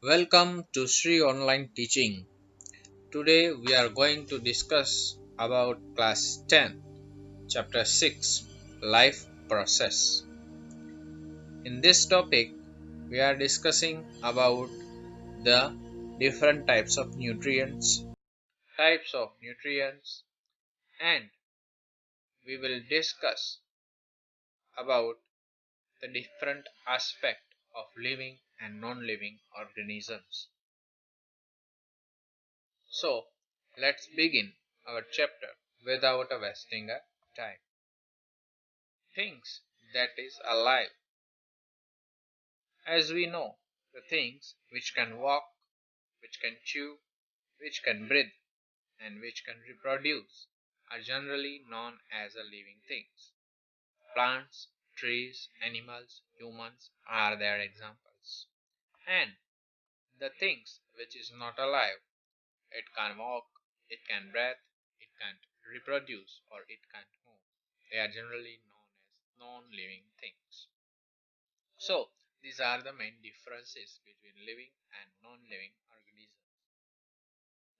Welcome to Sri Online Teaching. Today we are going to discuss about class 10, chapter 6, life process. In this topic we are discussing about the different types of nutrients and we will discuss about the different aspect of living and non-living organisms. So, let's begin our chapter without wasting a time. Things that is alive. As we know, the things which can walk, which can chew, which can breathe, and which can reproduce are generally known as a living things. Plants, trees, animals, humans are their examples. And the things which is not alive, it can walk, it can breathe, it can't reproduce, or it can't move. They are generally known as non-living things. So, these are the main differences between living and non-living organisms.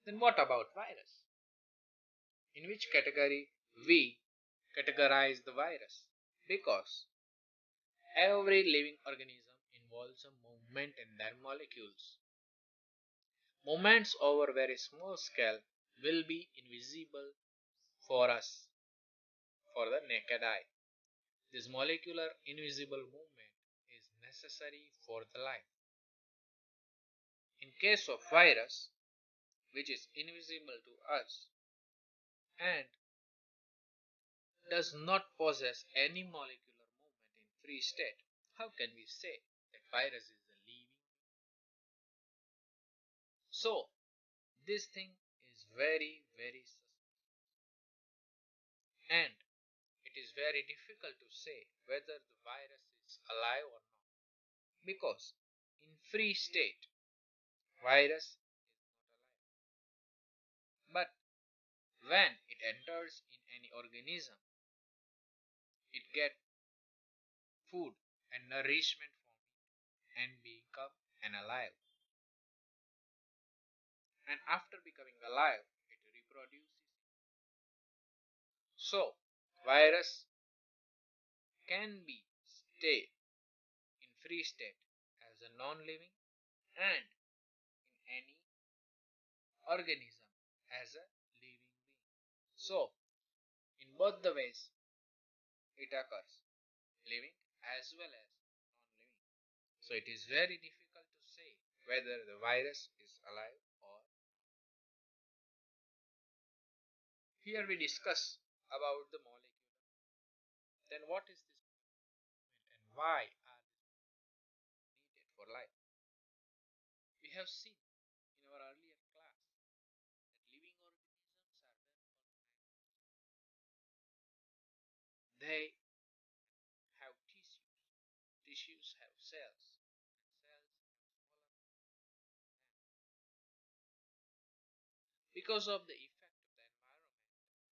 Then what about virus? In which category we categorize the virus? Because every living organism involves a movement in their molecules. Movements over very small scale will be invisible for us, for the naked eye. This molecular invisible movement is necessary for the life. In case of virus, which is invisible to us and does not possess any molecular movement in free state, how can we say that virus is a living? So, this thing is very and it is very difficult to say whether the virus is alive or not because in free state virus is not alive. But when it enters in any organism, it gets food and nourishment from it and become an alive. And after becoming alive, it reproduces. So, virus can be stay in free state as a non-living and in any organism as a living being. So, in both the ways, it occurs, living as well as non-living. So, it is very difficult to say whether the virus is alive or here we discuss about the molecule. Then what is this movement and why are they needed for life? We have seen in our earlier class that living organisms are there for they have tissues. Tissues have cells and cells have smaller because of the effect of the environment.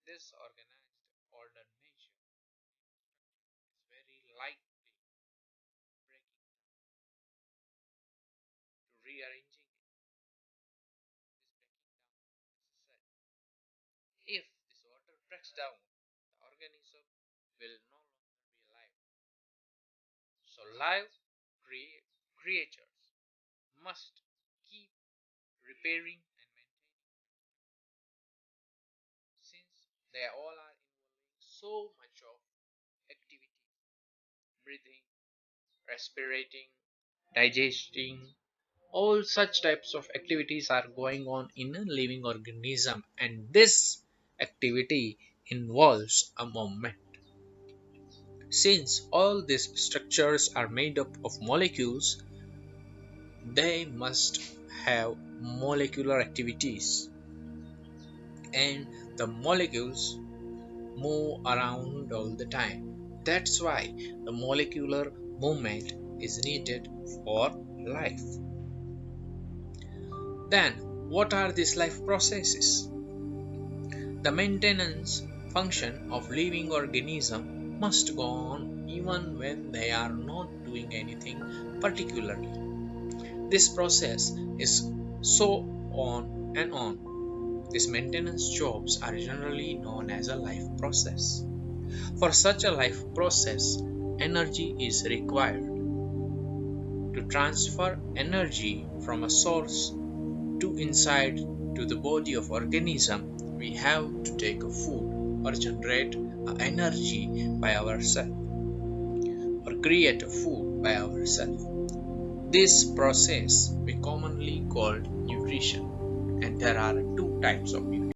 This organized ordered nature is very likely breaking down to rearranging it. This breaking down is necessary. If this order breaks down, the organism will no longer be alive. So live creatures must keep repairing and maintaining since they all are involving so much of activity, breathing, respirating, digesting, all such types of activities are going on in a living organism and this activity involves a movement. Since all these structures are made up of molecules, they must have molecular activities and the molecules move around all the time. That's why the molecular movement is needed for life. Then, what are these life processes? The maintenance function of living organism must go on even when they are not doing anything particularly. This process is so on and on. These maintenance jobs are generally known as a life process. For such a life process, energy is required. To transfer energy from a source to inside to the body of organism, we have to take a food or generate a energy by ourselves or create a food by ourselves. This process we commonly call nutrition, and there are two types of nutrition.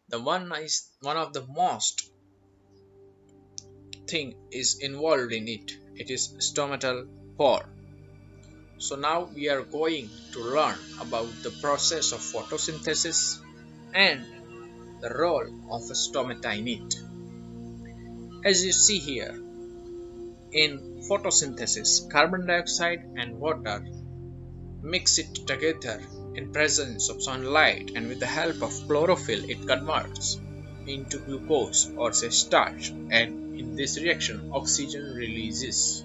The one of the most thing is involved in it. It is stomatal pore. So now we are going to learn about the process of photosynthesis and the role of stomata in it. As you see here, in photosynthesis, carbon dioxide and water mix it together in presence of sunlight, and with the help of chlorophyll it converts into glucose or say starch, and in this reaction oxygen releases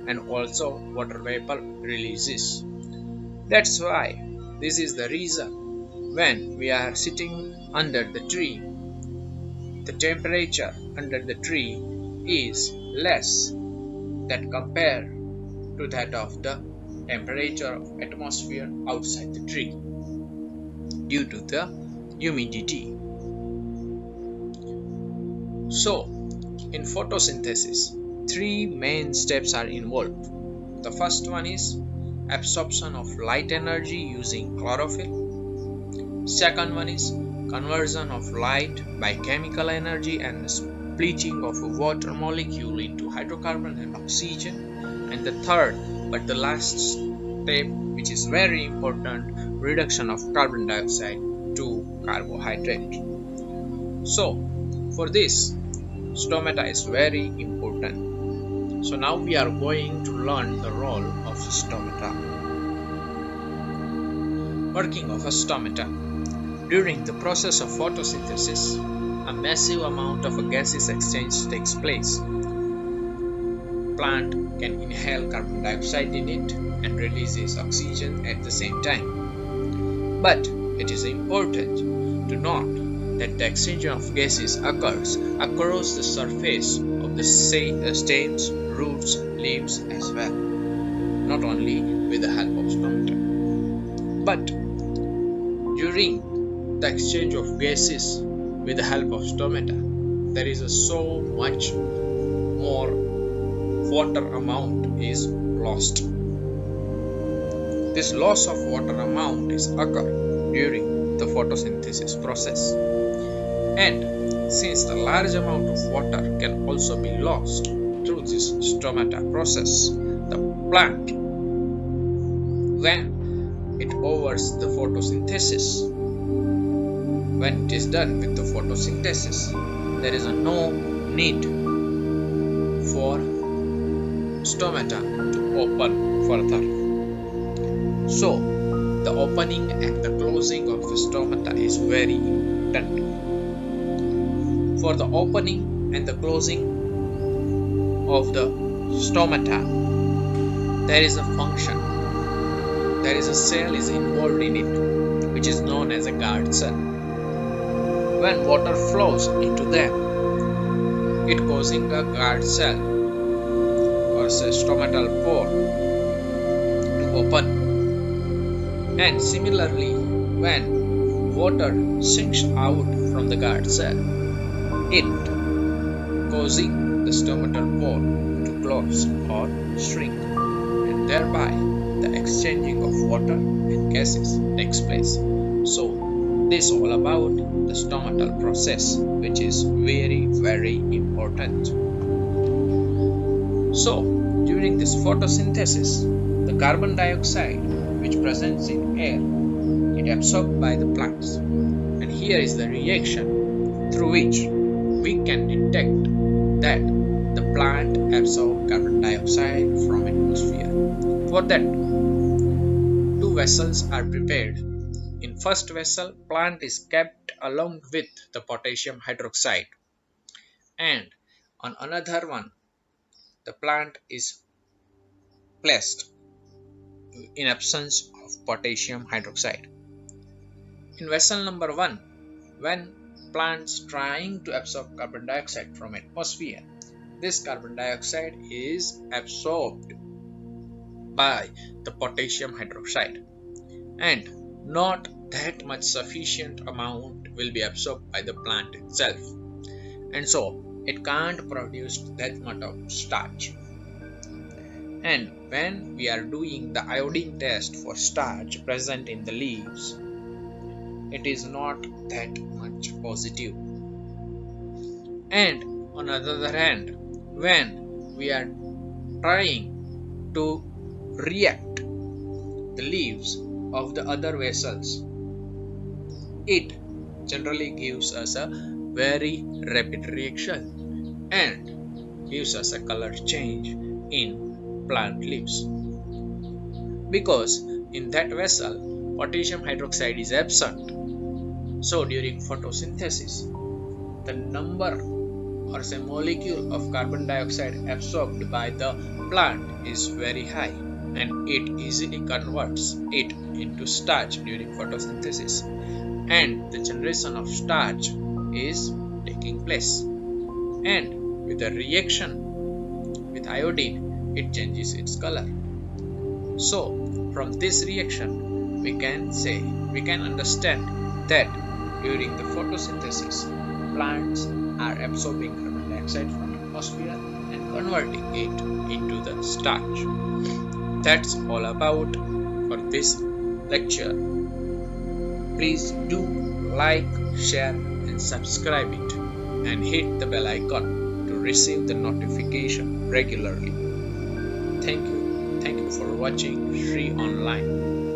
and also water vapor releases. That's why this is the reason when we are sitting under the tree, the temperature under the tree is less than compared to that of the temperature of atmosphere outside the tree due to the humidity. So, in photosynthesis, three main steps are involved. The first one is absorption of light energy using chlorophyll. Second one is conversion of light by chemical energy and splitting of a water molecule into hydrocarbon and oxygen, and the third but the last step, which is very important, reduction of carbon dioxide to carbohydrate. So for this, stomata is very important. So now we are going to learn the role of stomata. Working of a stomata. During the process of photosynthesis, a massive amount of gases exchange takes place. Plant can inhale carbon dioxide in it and releases oxygen at the same time. But it is important to note that the exchange of gases occurs across the surface of the stems, roots, leaves as well, not only with the help of stomata. But during the exchange of gases with the help of stomata, there is so much more water amount is lost. This loss of water amount is occur during the photosynthesis process. And since the large amount of water can also be lost through this stomata process, the plant, when it overs the photosynthesis, when it is done with the photosynthesis, there is no need for stomata to open further. So the opening and the closing of the stomata is very important. For the opening and the closing of the stomata, there is a function. There is a cell is involved in it, which is known as a guard cell. When water flows into them, it causing a guard cell or a stomatal pore to open. And similarly, when water sinks out from the guard cell, it causing the stomatal pore to close or shrink, and thereby the exchanging of water and gases takes place. So this all about the stomatal process, which is very important. So during this photosynthesis, the carbon dioxide which presents in air, it absorbed by the plants, and here is the reaction through which we can detect that the plant absorbs carbon dioxide from atmosphere. For that, two vessels are prepared. In first vessel, plant is kept along with the potassium hydroxide, and on another one, the plant is placed in absence of potassium hydroxide. In vessel number 1, when plants trying to absorb carbon dioxide from atmosphere, this carbon dioxide is absorbed by the potassium hydroxide, and not that much sufficient amount will be absorbed by the plant itself, and so it can't produce that much of starch. And when we are doing the iodine test for starch present in the leaves, it is not that much positive. And on the other hand, when we are trying to react the leaves of the other vessels, it generally gives us a very rapid reaction and gives us a color change in plant leaves, because in that vessel potassium hydroxide is absent. So during photosynthesis, the number or say molecule of carbon dioxide absorbed by the plant is very high, and it easily converts it into starch during photosynthesis, and the generation of starch is taking place. And with the reaction with iodine, it changes its color. So from this reaction, we can understand that during the photosynthesis, plants are absorbing carbon dioxide from atmosphere and converting it into the starch. That's all about for this lecture. Please do like, share and subscribe it. and hit the bell icon to receive the notification regularly. Thank you. Thank you for watching Shri Online.